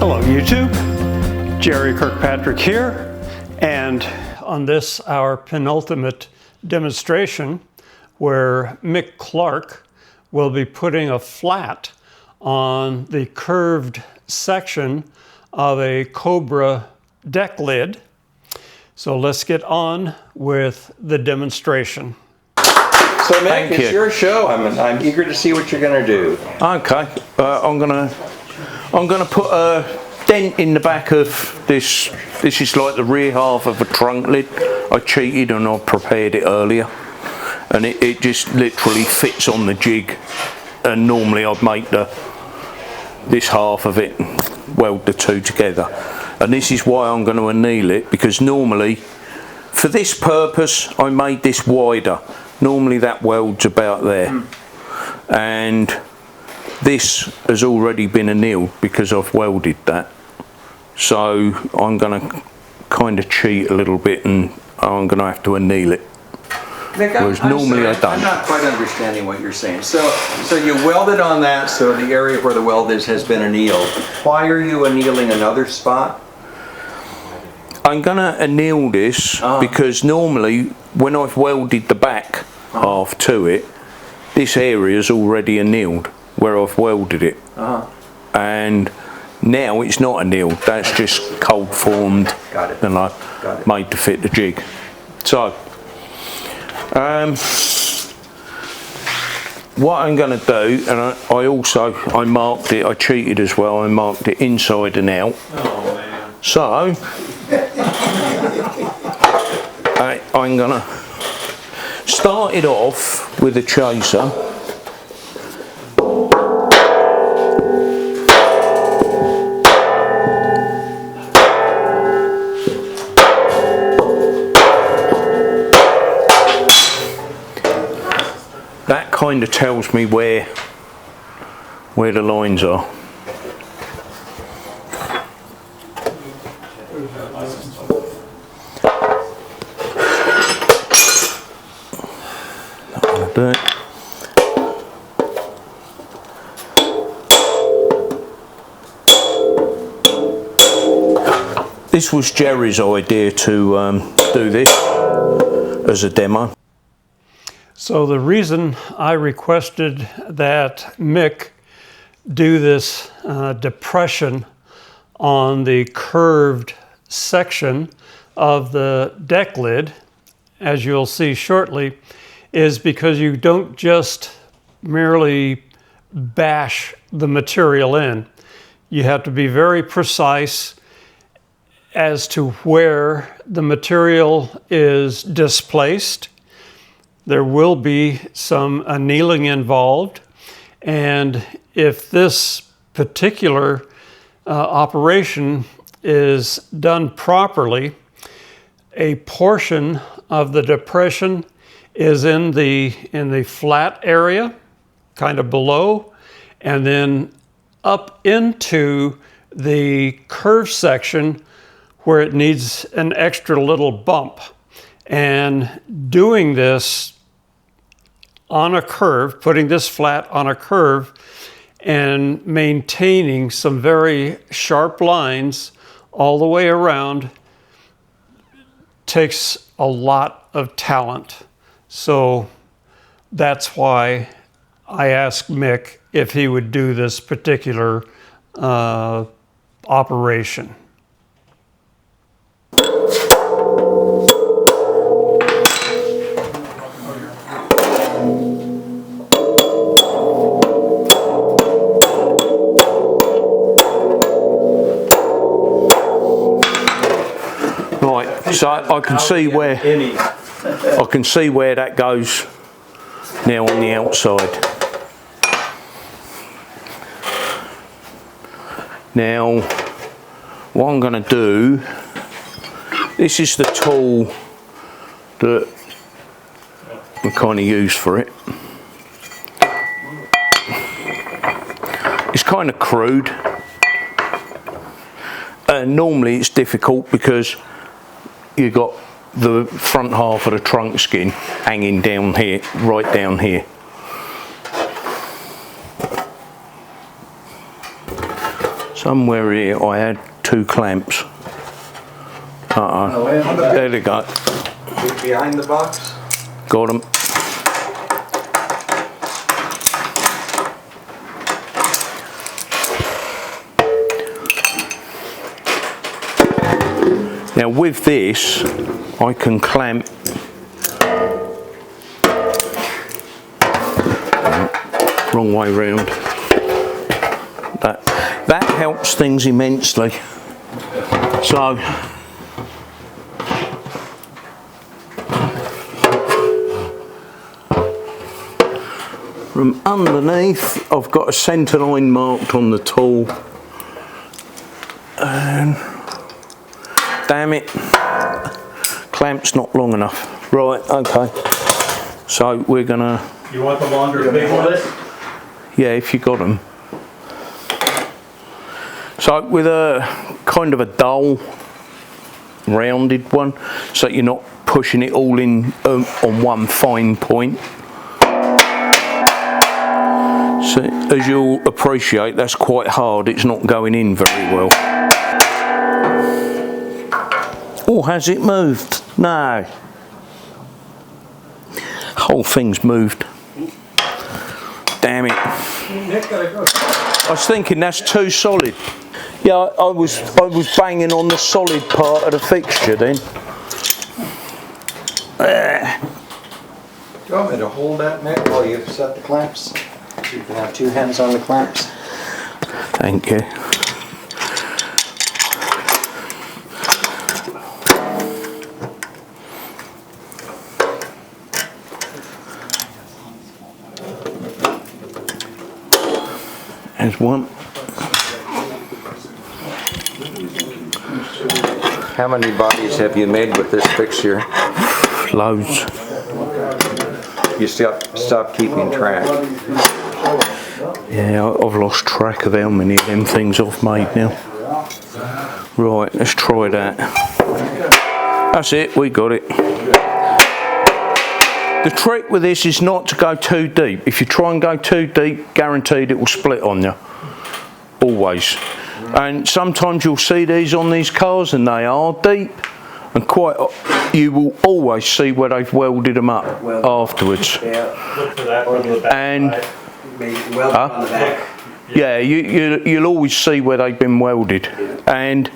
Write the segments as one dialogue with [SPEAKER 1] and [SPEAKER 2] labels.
[SPEAKER 1] Hello YouTube, Jerry Kirkpatrick here, and on this our penultimate demonstration where Mick Clarke will be putting a flat on the curved section of a Cobra deck lid. So let's get on with the demonstration.
[SPEAKER 2] So Mick, it's your show. I'm eager to see what you're going to do.
[SPEAKER 3] Okay, I'm gonna put a dent in the back of this. This is like the rear half of a trunk lid. I cheated and I prepared it earlier, and it just literally fits on the jig. And normally I'd make this half of it, weld the two together. And this is why I'm going to anneal it, because normally for this purpose I made this wider. Normally that welds about there, and this has already been annealed because I've welded that. So I'm going to kind of cheat a little bit, and I'm going to have to anneal it.
[SPEAKER 2] Mick,
[SPEAKER 3] Whereas normally I don't.
[SPEAKER 2] I'm not quite understanding what you're saying. So you welded on that, so the area where the weld is has been annealed. Why are you annealing another spot?
[SPEAKER 3] I'm going to anneal this because normally when I've welded the back half to it, this area is already annealed where I've welded it. And now it's not annealed, that's just cold formed.
[SPEAKER 2] Got it.
[SPEAKER 3] And I made to fit the jig. So what I'm going to do, and I marked it, I cheated as well, I marked it inside and out.
[SPEAKER 2] Oh man.
[SPEAKER 3] So I'm going to start it off with a chaser. That kind of tells me where the lines are. That'll do it. This was Jerry's idea to do this as a demo.
[SPEAKER 1] So the reason I requested that Mick do this depression on the curved section of the deck lid, as you'll see shortly, is because you don't just merely bash the material in. You have to be very precise as to where the material is displaced. There will be some annealing involved, and if this particular operation is done properly, a portion of the depression is in the flat area, kind of below, and then up into the curved section where it needs an extra little bump. And doing this on a curve, putting this flat on a curve and maintaining some very sharp lines all the way around takes a lot of talent. So that's why I asked Mick if he would do this particular operation.
[SPEAKER 3] So I can see where that goes now on the outside. Now what I'm going to do, this is the tool that I kind of use for it. It's kind of crude. Normally it's difficult because you've got the front half of the trunk skin hanging down here, right down here. Somewhere here I had 2 clamps. There they go.
[SPEAKER 2] Behind the box?
[SPEAKER 3] Got them. Now with this, I can clamp wrong way round. That helps things immensely. So from underneath, I've got a centre line marked on the tool, and damn it, clamp's not long enough. Right, okay. So we're gonna.
[SPEAKER 1] You want the longer, big one?
[SPEAKER 3] Yeah, if you got them. So with a kind of a dull, rounded one, so you're not pushing it all in on one fine point. So as you'll appreciate, that's quite hard. It's not going in very well. Oh, has it moved? No. Whole thing's moved. Damn it. I was thinking that's too solid. Yeah, I was banging on the solid part of the fixture then.
[SPEAKER 2] Do you want me to hold that, Mick, while you set the clamps? You can have 2 hands on the clamps.
[SPEAKER 3] Thank you. There's one.
[SPEAKER 2] How many bodies have you made with this fixture?
[SPEAKER 3] Loads.
[SPEAKER 2] You stop keeping track.
[SPEAKER 3] Yeah, I've lost track of how many of them things I've made now. Right, let's try that. That's it, we got it. The trick with this is not to go too deep. If you try and go too deep, guaranteed it will split on you. Always. And sometimes you'll see these on these cars and they are deep, and you will always see where they've welded them up afterwards. And yeah, you'll always see where they've been welded. And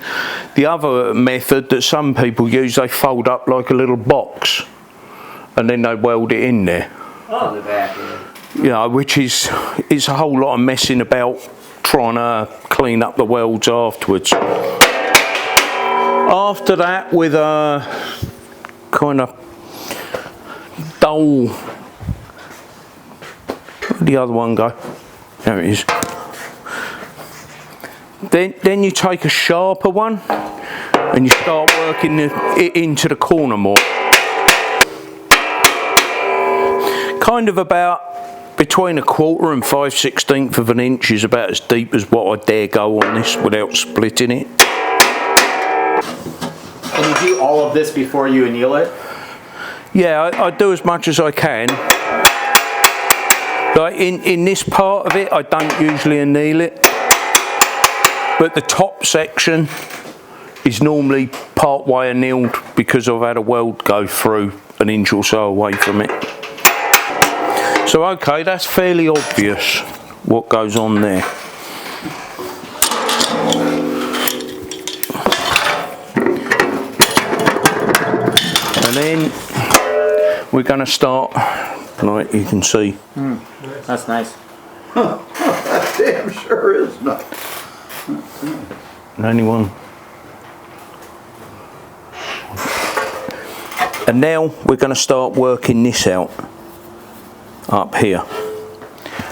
[SPEAKER 3] the other method that some people use, they fold up like a little box and then they weld it in there.
[SPEAKER 2] On the back,
[SPEAKER 3] You know, which is a whole lot of messing about trying to clean up the welds afterwards. After that, with a kind of dull, where'd the other one go? There it is. Then you take a sharper one and you start working it into the corner more. Kind of about between 1/4 and 5/16 of an inch is about as deep as what I dare go on this without splitting it.
[SPEAKER 4] And you do all of this before you anneal it?
[SPEAKER 3] Yeah, I do as much as I can. Like in this part of it, I don't usually anneal it. But the top section is normally part way annealed because I've had a weld go through 1 inch or so away from it. So okay, that's fairly obvious what goes on there. And then we're going to start, like you can see.
[SPEAKER 4] That's nice.
[SPEAKER 2] That damn sure is not.
[SPEAKER 3] Anyone? And now we're going to start working this out up here.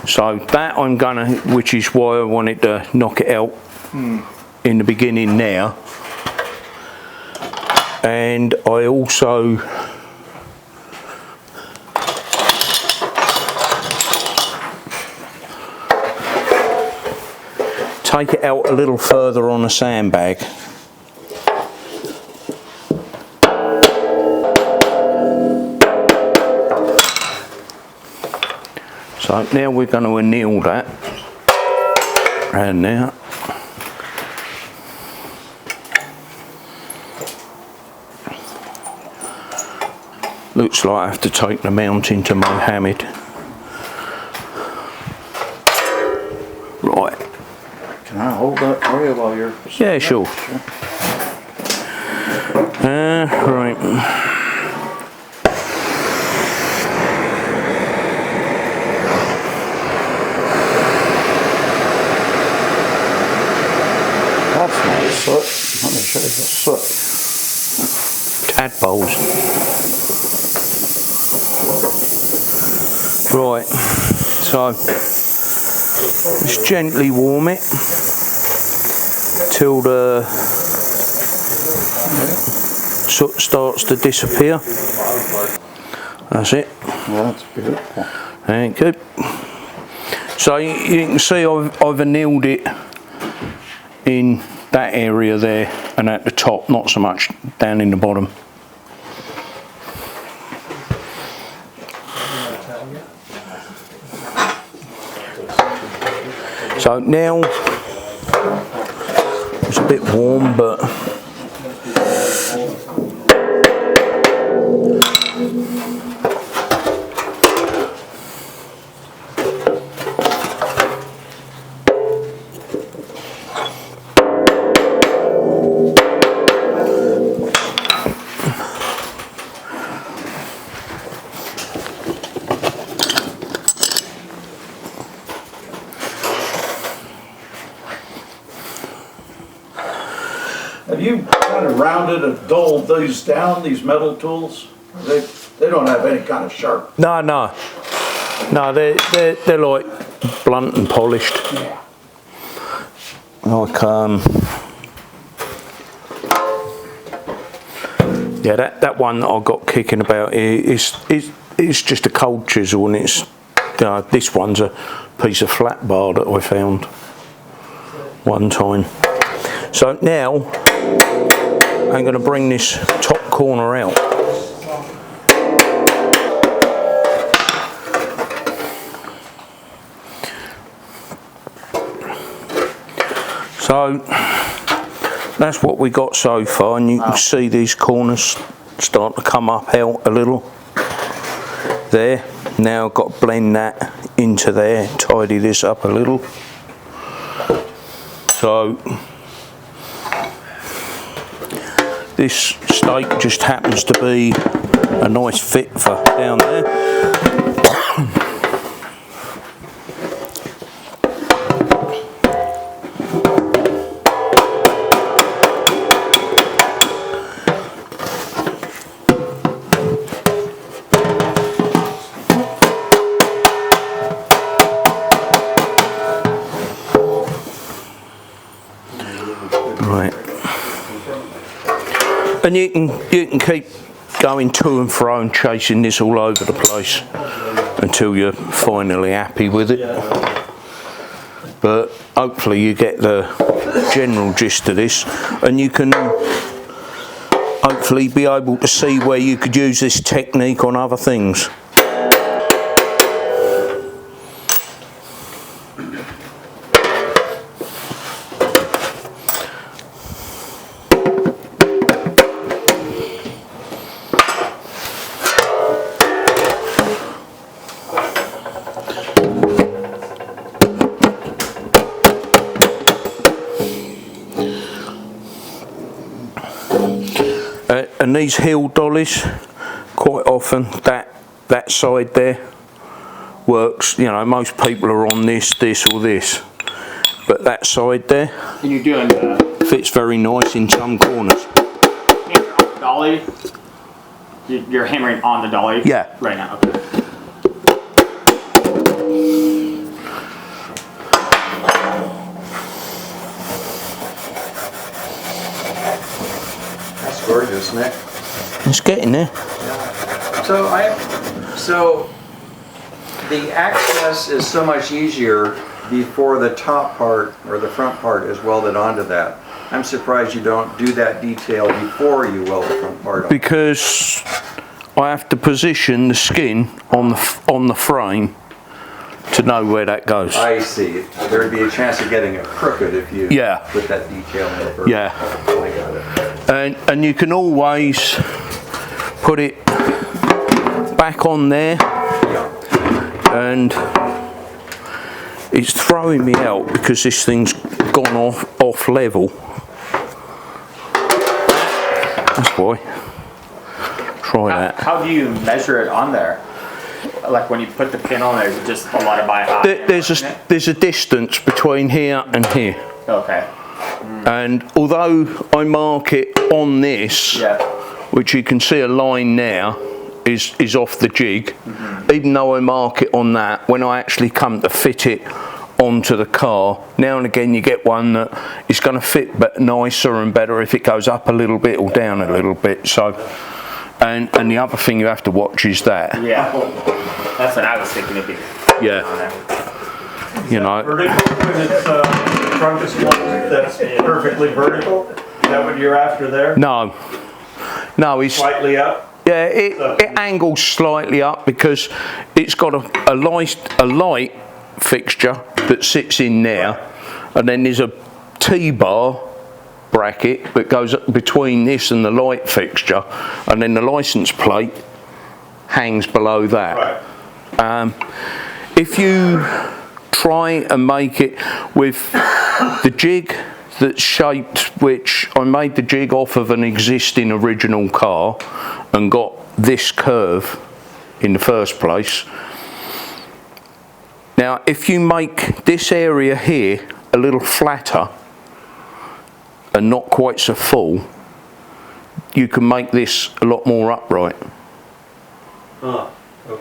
[SPEAKER 3] So that I'm gonna, which is why I wanted to knock it out in the beginning now. And I also take it out a little further on a sandbag. So now we're going to anneal that, and now looks like I have to take the mountain to Mohammed. Right.
[SPEAKER 4] Can I hold that for you while you're...
[SPEAKER 3] Yeah, sure. Right.
[SPEAKER 4] That's nice soot. Let me show you the soot.
[SPEAKER 3] Tadpoles. Right. So just gently warm it till the soot starts to disappear. That's it.
[SPEAKER 4] Well, that's beautiful.
[SPEAKER 3] Thank you. So you can see I've annealed it in that area there and at the top, not so much down in the bottom. So now it's a bit warm, but
[SPEAKER 5] Have you kind of rounded and dulled these down, these metal tools? They don't have any kind of sharp.
[SPEAKER 3] no, they're like blunt and polished.
[SPEAKER 5] Yeah.
[SPEAKER 3] Like yeah, that one that I got kicking about is just a cold chisel, and it's this one's a piece of flat bar that I found one time. So now I'm going to bring this top corner out. So that's what we got so far, and you can see these corners start to come up out a little there. Now I've got to blend that into there, tidy this up a little. So this stake just happens to be a nice fit for down there. Right. And you can keep going to and fro and chasing this all over the place until you're finally happy with it. But hopefully you get the general gist of this, and you can hopefully be able to see where you could use this technique on other things. And these heel dollies, quite often that side there works. You know, most people are on this or this, but that side there,
[SPEAKER 4] And you're doing the
[SPEAKER 3] fits very nice in some corners.
[SPEAKER 4] dolly? You're hammering on the dolly?
[SPEAKER 3] Yeah.
[SPEAKER 4] Right now, okay.
[SPEAKER 2] That's gorgeous, Nick.
[SPEAKER 3] It's getting there.
[SPEAKER 2] So the access is so much easier before the top part or the front part is welded onto that. I'm surprised you don't do that detail before you weld the front part on.
[SPEAKER 3] Because I have to position the skin on the frame to know where that goes.
[SPEAKER 2] I see. There'd be a chance of getting it crooked if you
[SPEAKER 3] Yeah.
[SPEAKER 2] put that detail in first.
[SPEAKER 3] Yeah.
[SPEAKER 2] I got it.
[SPEAKER 3] And you can always put it back on there, and it's throwing me out because this thing's gone off level. That's why. Try that.
[SPEAKER 6] How do you measure it on there? Like when you put the pin on there, is it just a lot of by eye?
[SPEAKER 3] There's a distance between here and here.
[SPEAKER 6] Okay.
[SPEAKER 3] And although I mark it on this, which you can see a line now is off the jig, even though I mark it on that, when I actually come to fit it onto the car, now and again you get one that is going to fit but nicer and better if it goes up a little bit or down a little bit. So, and the other thing you have to watch is that.
[SPEAKER 6] Yeah, that's what I was thinking it'd be.
[SPEAKER 3] Yeah. You know.
[SPEAKER 1] Vertical when it's trunk is that's perfectly vertical. Is that what you're after there?
[SPEAKER 3] No, it's
[SPEAKER 1] Slightly up.
[SPEAKER 3] Yeah, it angles slightly up because it's got a light fixture that sits in there, and then there's a T-bar bracket that goes up between this and the light fixture, and then the license plate hangs below that.
[SPEAKER 1] Right.
[SPEAKER 3] If you try and make it with the jig that's shaped, which I made the jig off of an existing original car and got this curve in the first place. Now if you make this area here a little flatter and not quite so full, you can make this a lot more upright.
[SPEAKER 1] Okay.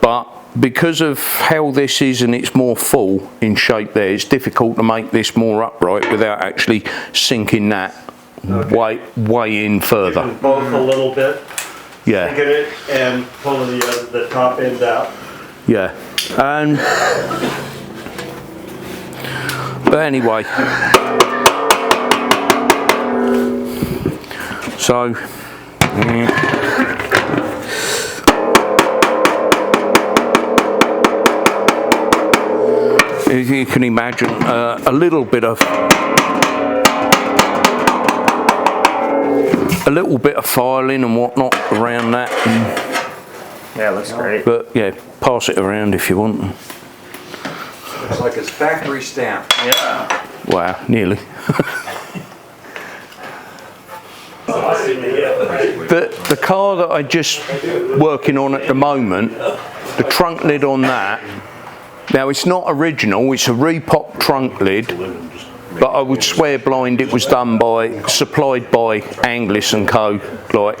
[SPEAKER 3] But because of how this is and it's more full in shape there, it's difficult to make this more upright without actually sinking that way in further.
[SPEAKER 1] Both a little bit.
[SPEAKER 3] Yeah.
[SPEAKER 1] Get it and pull the top end out.
[SPEAKER 3] Yeah. But anyway, so as you can imagine, a little bit of filing and whatnot around that.
[SPEAKER 6] Yeah, it looks great.
[SPEAKER 3] But yeah, pass it around if you want.
[SPEAKER 2] Looks like it's factory stamped.
[SPEAKER 6] Yeah.
[SPEAKER 3] Wow, nearly. The car that I'm just working on at the moment, the trunk lid on that, now it's not original, it's a repop trunk lid, but I would swear blind it was supplied by Anglis & Co. like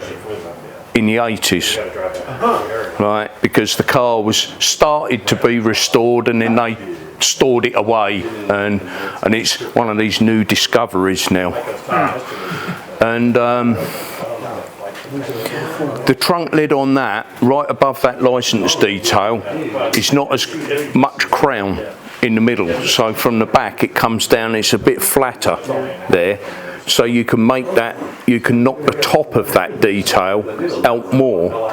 [SPEAKER 3] in the 80s, right? Because the car was started to be restored and then they stored it away, and it's one of these new discoveries now. And the trunk lid on that, right above that license detail, is not as much crown in the middle, so from the back it comes down, it's a bit flatter there, so you can make that, you can knock the top of that detail out more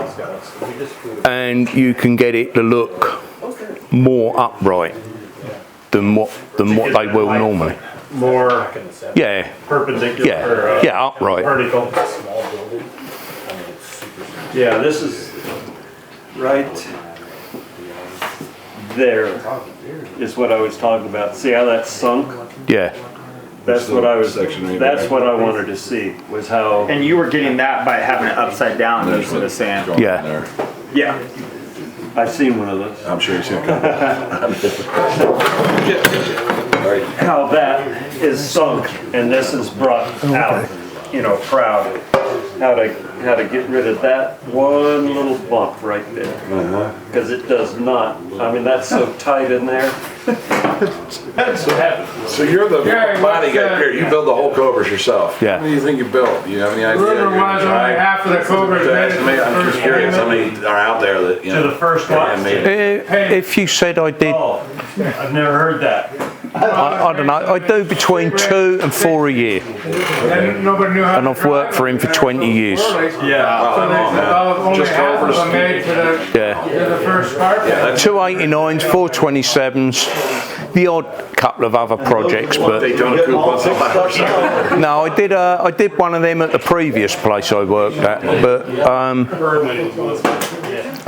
[SPEAKER 3] and you can get it to look more upright than what they will normally.
[SPEAKER 1] More perpendicular.
[SPEAKER 3] Upright.
[SPEAKER 1] Vertical. Yeah, this is right there is what I was talking about. See how that's sunk?
[SPEAKER 3] Yeah.
[SPEAKER 1] That's what I was. That's what I wanted to see was how.
[SPEAKER 6] And you were getting that by having it upside down using the sand.
[SPEAKER 3] Yeah.
[SPEAKER 1] Yeah. I've seen one of those.
[SPEAKER 7] I'm sure you've seen a couple.
[SPEAKER 1] How that is sunk and this is brought out, proud. How to get rid of that one little bump right there. Because it does not, that's so tight in there.
[SPEAKER 7] So you're the body guy here. You build the whole Cobras yourself.
[SPEAKER 3] Yeah.
[SPEAKER 7] What do you think you built? Do you have any idea?
[SPEAKER 8] Rumor was only half of the Cobras made it to the
[SPEAKER 7] I'm
[SPEAKER 8] first
[SPEAKER 7] just curious how
[SPEAKER 8] payment.
[SPEAKER 7] many are out there that,
[SPEAKER 1] To the first one.
[SPEAKER 7] made it.
[SPEAKER 3] If you said I did,
[SPEAKER 1] Oh, I've never heard that.
[SPEAKER 3] I don't know, I do between 2 and 4 a year,
[SPEAKER 8] And nobody knew how
[SPEAKER 3] and
[SPEAKER 8] to
[SPEAKER 3] I've worked for him for 20 years.
[SPEAKER 8] Yeah. So they said, only
[SPEAKER 7] Just
[SPEAKER 8] half of
[SPEAKER 7] Cobras.
[SPEAKER 8] them made to
[SPEAKER 3] Yeah.
[SPEAKER 8] the first part.
[SPEAKER 3] 289s, 427s, the odd couple of other projects, but
[SPEAKER 7] They don't coupons.
[SPEAKER 3] no, I did one of them at the previous place I worked at, but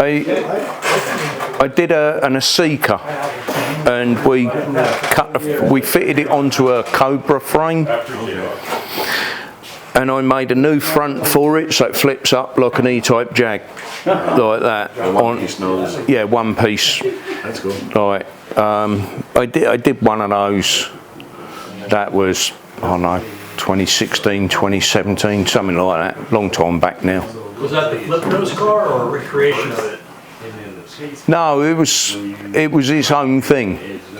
[SPEAKER 3] I did an Asika, and we fitted it onto a Cobra frame, and I made a new front for it, so it flips up like an E-type Jag, like that.
[SPEAKER 7] One-piece nose.
[SPEAKER 3] Yeah, one piece.
[SPEAKER 7] That's cool.
[SPEAKER 3] Right. I did one of those. That was, I don't know, 2016, 2017, something like that. Long time back now.
[SPEAKER 9] Was that the flip nose car or a recreation of it?
[SPEAKER 3] No, it was his own thing.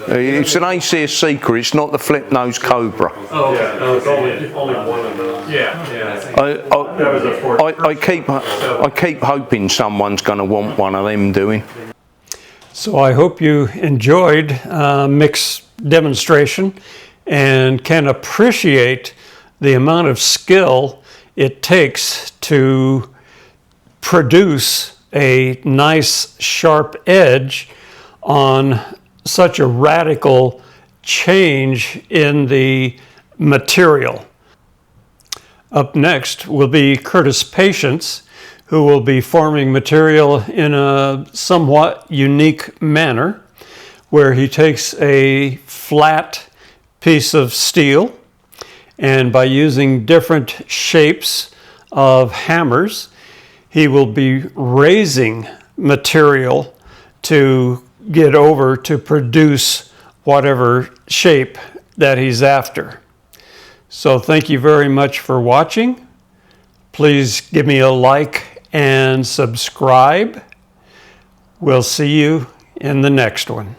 [SPEAKER 3] It's an ACS Seeker. It's not the flip nose Cobra.
[SPEAKER 9] Oh, okay. Oh, it's only one of those. Yeah, yeah.
[SPEAKER 3] I keep hoping someone's going to want one of them doing.
[SPEAKER 1] So I hope you enjoyed Mick's demonstration and can appreciate the amount of skill it takes to produce a nice sharp edge on such a radical change in the material. Up next will be Curtis Patience, who will be forming material in a somewhat unique manner, where he takes a flat piece of steel and by using different shapes of hammers, he will be raising material to get over to produce whatever shape that he's after. So thank you very much for watching. Please give me a like and subscribe. We'll see you in the next one.